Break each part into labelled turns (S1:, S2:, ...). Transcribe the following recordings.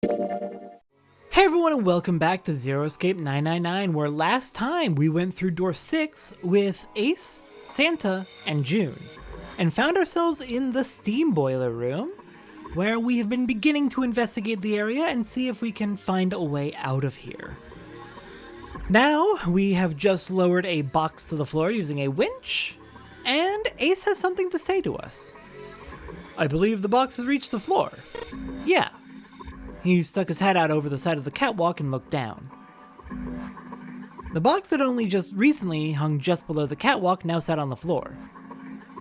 S1: Hey everyone, and welcome back to Zero Escape 999, where last time we went through door 6 with Ace, Santa, and June, and found ourselves in the steam boiler room, where we have been beginning to investigate the area and see if we can find a way out of here. Now, we have just lowered a box to the floor using a winch, and Ace has something to say to us. I believe the box has reached the floor. Yeah. He stuck his head out over the side of the catwalk and looked down. The box that only just recently hung just below the catwalk now sat on the floor.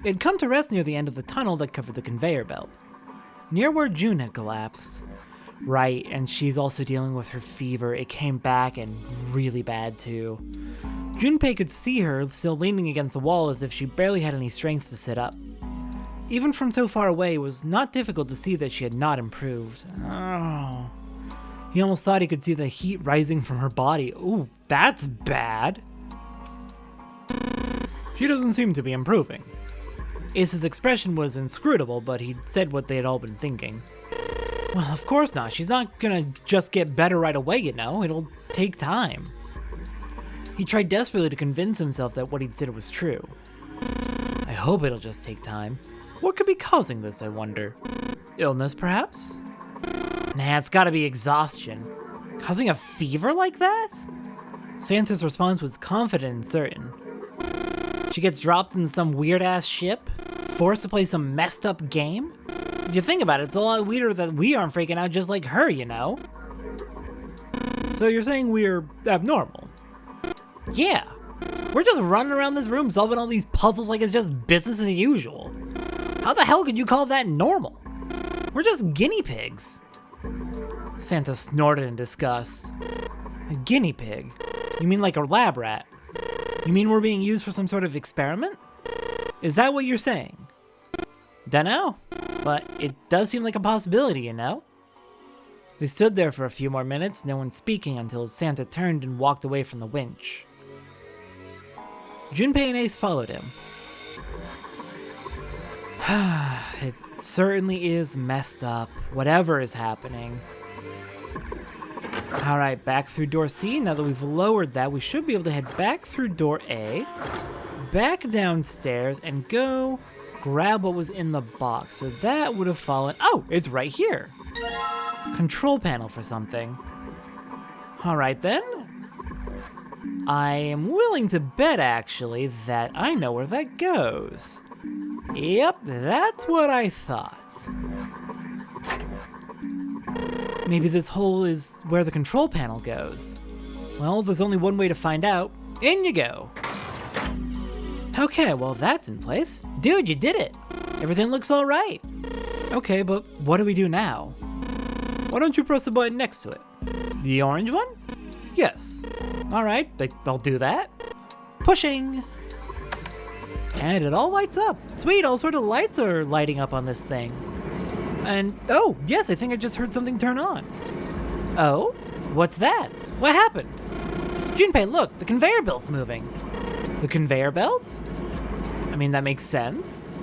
S1: It had come to rest near the end of the tunnel that covered the conveyor belt, near where June had collapsed. Right, and she's also dealing with her fever. It came back and really bad too. Junpei could see her still leaning against the wall as if she barely had any strength to sit up. Even from so far away, it was not difficult to see that she had not improved. Oh. He almost thought he could see the heat rising from her body. Ooh, that's bad. She doesn't seem to be improving. Ace's expression was inscrutable, but he'd said what they had all been thinking. Well, of course not. She's not gonna just get better right away, you know. It'll take time. He tried desperately to convince himself that what he'd said was true. I hope it'll just take time. What could be causing this, I wonder? Illness, perhaps? Nah, it's gotta be exhaustion. Causing a fever like that? Santa's response was confident and certain. She gets dropped in some weird-ass ship? Forced to play some messed-up game? If you think about it, it's a lot weirder that we aren't freaking out just like her, you know? So you're saying we're abnormal? Yeah. We're just running around this room solving all these puzzles like it's just business as usual. How the hell could you call that normal? We're just guinea pigs. Santa snorted in disgust. A guinea pig? You mean like a lab rat? You mean we're being used for some sort of experiment? Is that what you're saying? Dunno, but it does seem like a possibility, you know? They stood there for a few more minutes, no one speaking until Santa turned and walked away from the winch. Junpei and Ace followed him. It certainly is messed up, whatever is happening. Alright, back through door C. Now that we've lowered that, we should be able to head back through door A, back downstairs, and go grab what was in the box. So that would have fallen... Oh, it's right here! Control panel for something. Alright then. I am willing to bet, actually, that I know where that goes. Yep, that's what I thought. Maybe this hole is where the control panel goes. Well, there's only one way to find out. In you go. Okay, well that's in place. Dude, you did it. Everything looks all right. Okay, but what do we do now? Why don't you press the button next to it? The orange one? Yes. All right, I'll do that. Pushing. And it all lights up. Sweet, all sort of lights are lighting up on this thing. And, oh, yes, I think I just heard something turn on. Oh? What's that? What happened? Junpei, look, the conveyor belt's moving. The conveyor belt? I mean, that makes sense.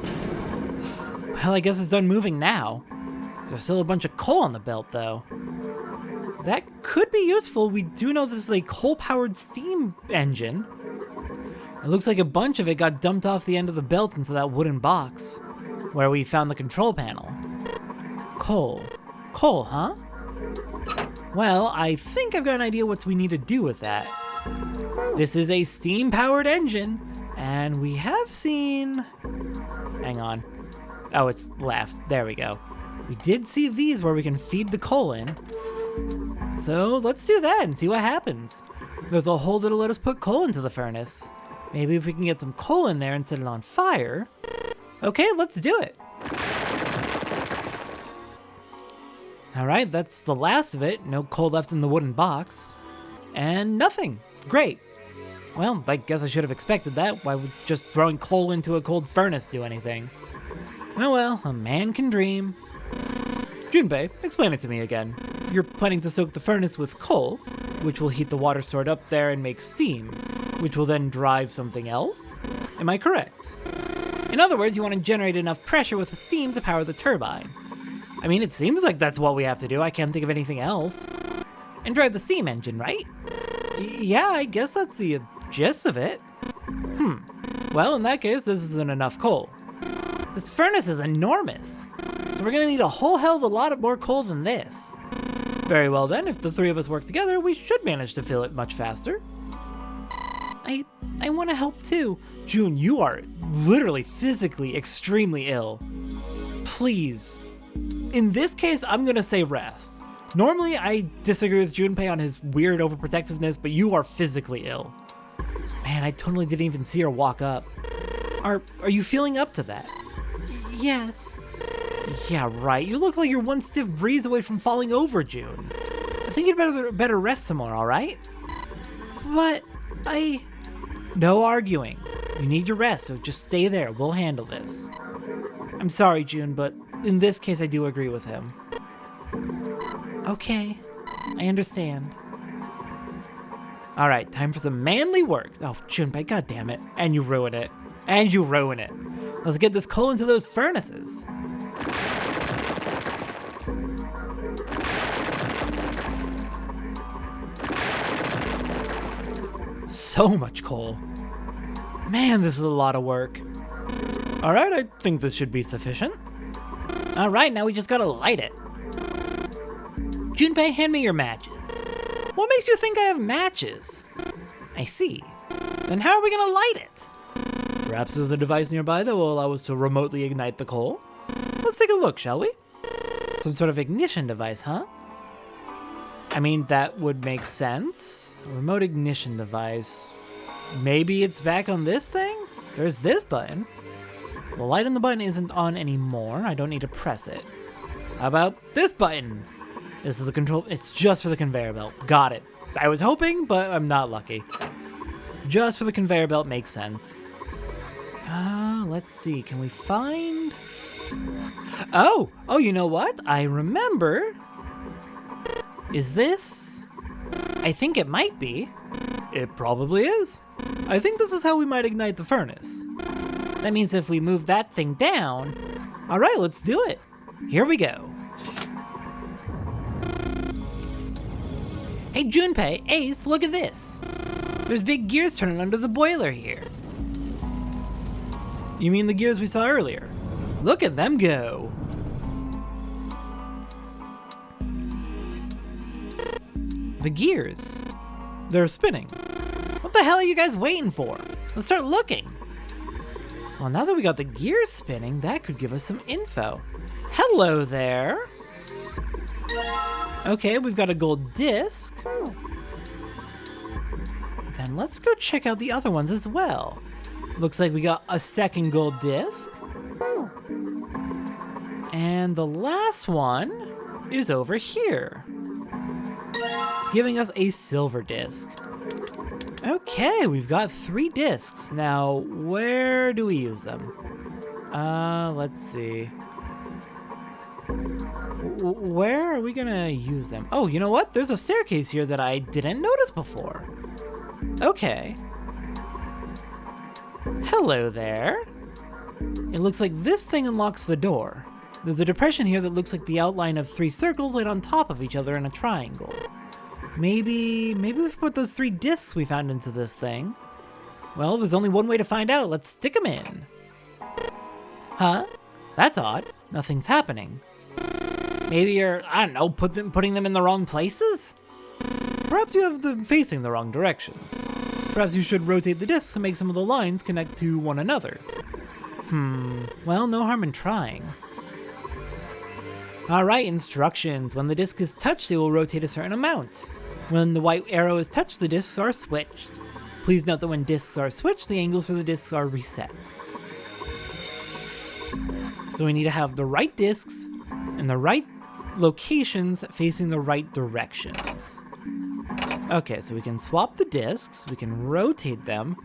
S1: Well, I guess it's done moving now. There's still a bunch of coal on the belt, though. That could be useful. We do know this is a coal-powered steam engine. It looks like a bunch of it got dumped off the end of the belt into that wooden box, where we found the control panel. Coal. Coal, huh? Well, I think I've got an idea what we need to do with that. This is a steam-powered engine, and we have seen... Hang on. Oh, it's left. There we go. We did see these where we can feed the coal in. So let's do that and see what happens. There's a hole that'll let us put coal into the furnace. Maybe if we can get some coal in there and set it on fire. Okay, let's do it. Alright, that's the last of it. No coal left in the wooden box. And nothing. Great. Well, I guess I should have expected that. Why would just throwing coal into a cold furnace do anything? Oh well, a man can dream. Junpei, explain it to me again. You're planning to soak the furnace with coal, which will heat the water stored up there and make steam, which will then drive something else? Am I correct? In other words, you want to generate enough pressure with the steam to power the turbine. I mean, it seems like that's what we have to do. I can't think of anything else. And drive the steam engine, right? Yeah, I guess that's the gist of it. Well, in that case, this isn't enough coal. This furnace is enormous. So we're gonna need a whole hell of a lot more coal than this. Very well then, if the three of us work together, we should manage to fill it much faster. I want to help too. June, you are literally physically extremely ill. Please. In this case, I'm gonna say rest. Normally, I disagree with Junpei on his weird overprotectiveness, but you are physically ill. Man, I totally didn't even see her walk up. Are you feeling up to that? Yes. Yeah, right. You look like you're one stiff breeze away from falling over, June. I think you'd better rest some more, all right? But No arguing. You need your rest, so just stay there. We'll handle this. I'm sorry, June, but in this case, I do agree with him. Okay, I understand. All right, time for some manly work. Oh, Junpei, goddammit. And you ruin it. And you ruin it. Let's get this coal into those furnaces. So much coal. Man, this is a lot of work. All right, I think this should be sufficient. All right, now we just gotta light it. Junpei, hand me your matches. What makes you think I have matches? I see. Then how are we gonna light it? Perhaps there's a device nearby that will allow us to remotely ignite the coal. Let's take a look, shall we? Some sort of ignition device, huh? I mean, that would make sense. A remote ignition device. Maybe it's back on this thing? There's this button. The light on the button isn't on anymore. I don't need to press it. How about this button? This is the control. It's just for the conveyor belt. Got it. I was hoping, but I'm not lucky. Just for the conveyor belt makes sense. Let's see. Can we find... Oh, you know what? I remember. Is this... I think it might be. It probably is. I think this is how we might ignite the furnace. That means if we move that thing down... All right, let's do it. Here we go. Hey, Junpei, Ace, look at this. There's big gears turning under the boiler here. You mean the gears we saw earlier? Look at them go. The gears. They're spinning. What the hell are you guys waiting for? Let's start looking. Well, now that we got the gears spinning, that could give us some info. Hello there. Okay, we've got a gold disc. Then let's go check out the other ones as well. Looks like we got a second gold disc. And the last one is over here, giving us a silver disc. Okay, we've got 3 discs. Now, where do we use them? Let's see. Where are we gonna use them? Oh, you know what? There's a staircase here that I didn't notice before. Okay. Hello there. It looks like this thing unlocks the door. There's a depression here that looks like the outline of 3 circles laid on top of each other in a triangle. Maybe we've put those 3 discs we found into this thing. Well, there's only one way to find out. Let's stick them in. Huh? That's odd. Nothing's happening. Maybe you're, I don't know, putting them in the wrong places? Perhaps you have them facing the wrong directions. Perhaps you should rotate the discs to make some of the lines connect to one another. Well, no harm in trying. Alright, instructions. When the disc is touched, it will rotate a certain amount. When the white arrow is touched, the discs are switched. Please note that when discs are switched, the angles for the discs are reset. So we need to have the right discs in the right locations facing the right directions. Okay, so we can swap the discs, we can rotate them.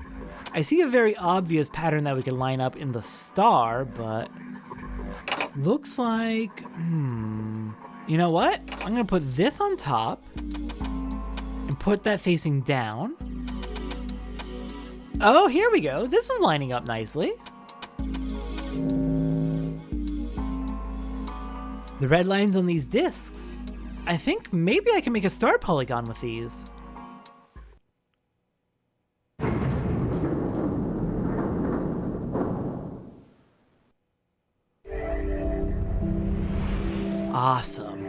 S1: I see a very obvious pattern that we can line up in the star, but looks like, you know what? I'm gonna put this on top and put that facing down. Oh, here we go. This is lining up nicely. The red lines on these discs. I think maybe I can make a star polygon with these. Awesome.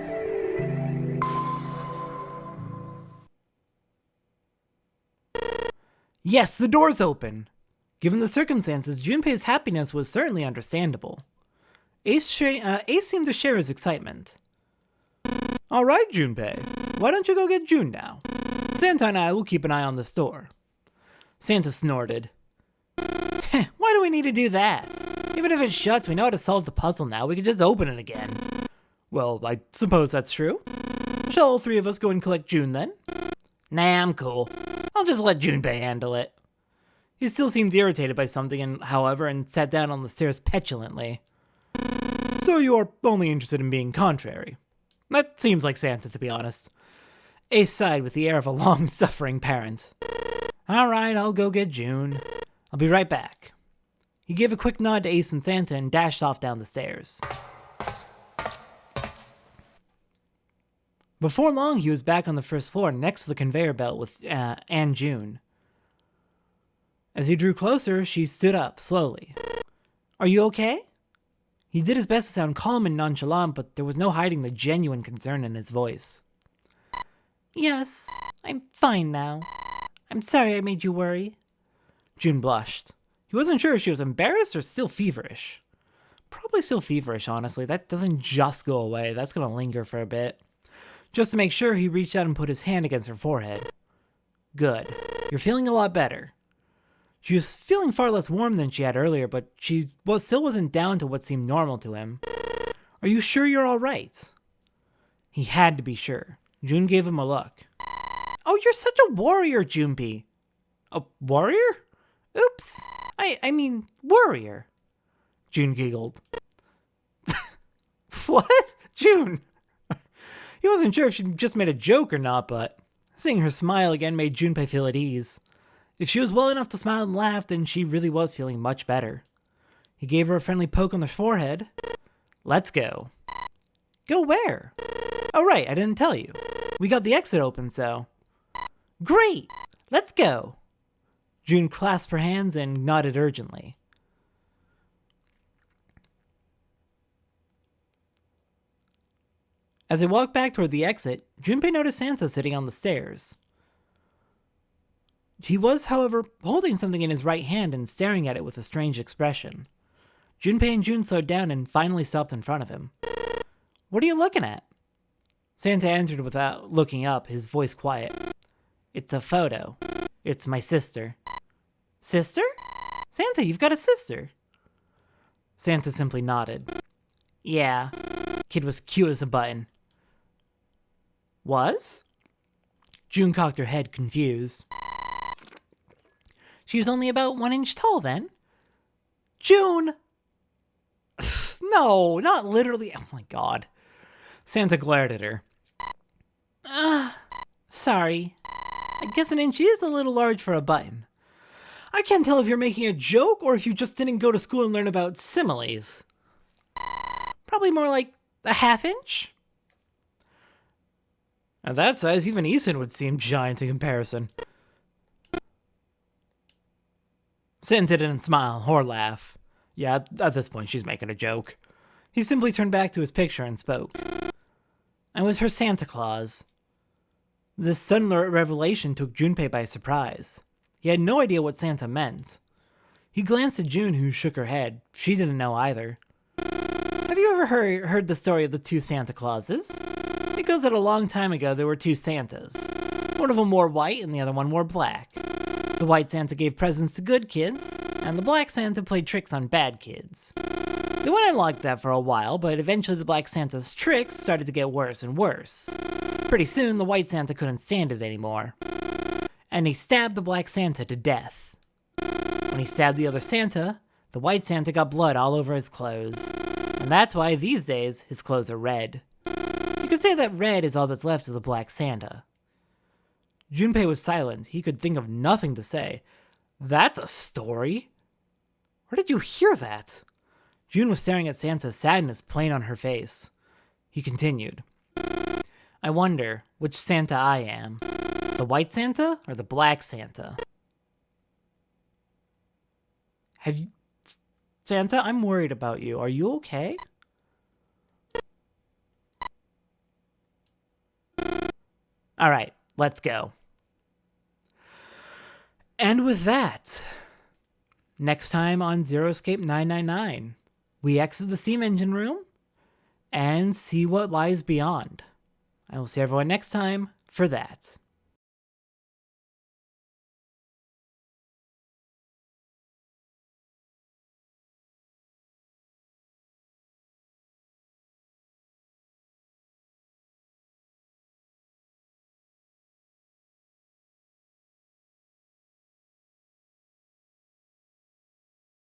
S1: Yes, the door's open. Given the circumstances, Junpei's happiness was certainly understandable. Ace seemed to share his excitement. All right, Junpei. Why don't you go get June now? Santa and I will keep an eye on this door. Santa snorted. Why do we need to do that? Even if it shuts, we know how to solve the puzzle now. We can just open it again. Well, I suppose that's true. Shall all three of us go and collect June then? Nah, I'm cool. I'll just let Junpei handle it. He still seemed irritated by something, however, and sat down on the stairs petulantly. So you are only interested in being contrary. That seems like Santa, to be honest. Ace sighed with the air of a long-suffering parent. All right, I'll go get June. I'll be right back. He gave a quick nod to Ace and Santa and dashed off down the stairs. Before long, he was back on the first floor next to the conveyor belt with Anne June. As he drew closer, she stood up slowly. Are you okay? He did his best to sound calm and nonchalant, but there was no hiding the genuine concern in his voice. Yes, I'm fine now. I'm sorry I made you worry. June blushed. He wasn't sure if she was embarrassed or still feverish. Probably still feverish, honestly. That doesn't just go away. That's going to linger for a bit. Just to make sure, he reached out and put his hand against her forehead. Good. You're feeling a lot better. She was feeling far less warm than she had earlier, but she still wasn't down to what seemed normal to him. Are you sure you're all right? He had to be sure. June gave him a look. Oh, you're such a warrior, Junpei. A warrior? Oops. I mean, warrior. June giggled. What? June? He wasn't sure if she just made a joke or not, but seeing her smile again made Junpei feel at ease. If she was well enough to smile and laugh, then she really was feeling much better. He gave her a friendly poke on the forehead. Let's go. Go where? Oh, right, I didn't tell you. We got the exit open, so. Great! Let's go! June clasped her hands and nodded urgently. As they walked back toward the exit, Junpei noticed Santa sitting on the stairs. He was, however, holding something in his right hand and staring at it with a strange expression. Junpei and June slowed down and finally stopped in front of him. What are you looking at? Santa answered without looking up, his voice quiet. It's a photo. It's my sister. Sister? Santa, you've got a sister. Santa simply nodded. Yeah. Kid was cute as a button. Was? June cocked her head, confused. She was only about 1 inch tall then. June! No, not literally. Oh my god. Santa glared at her. Sorry. I guess 1 inch is a little large for a button. I can't tell if you're making a joke or if you just didn't go to school and learn about similes. Probably more like a 1/2 inch? At that size, even Ethan would seem giant in comparison. Santa didn't smile or laugh. Yeah, at this point, she's making a joke. He simply turned back to his picture and spoke. I was her Santa Claus. This sudden revelation took Junpei by surprise. He had no idea what Santa meant. He glanced at June, who shook her head. She didn't know either. Have you ever heard the story of the 2 Santa Clauses? It goes that a long time ago there were 2 Santas. One of them wore white and the other one wore black. The white Santa gave presents to good kids, and the black Santa played tricks on bad kids. They went on like that for a while, but eventually the black Santa's tricks started to get worse and worse. Pretty soon, the white Santa couldn't stand it anymore, and he stabbed the black Santa to death. When he stabbed the other Santa, the white Santa got blood all over his clothes, and that's why these days his clothes are red. You could say that red is all that's left of the black Santa. Junpei was silent. He could think of nothing to say. That's a story? Where did you hear that? June was staring at Santa, sadness plain on her face. He continued, I wonder which Santa I am. The white Santa or the black Santa? Have you... Santa, I'm worried about you. Are you okay? All right, let's go. And with that, next time on Zero Escape 999, we exit the steam engine room and see what lies beyond. I will see everyone next time for that.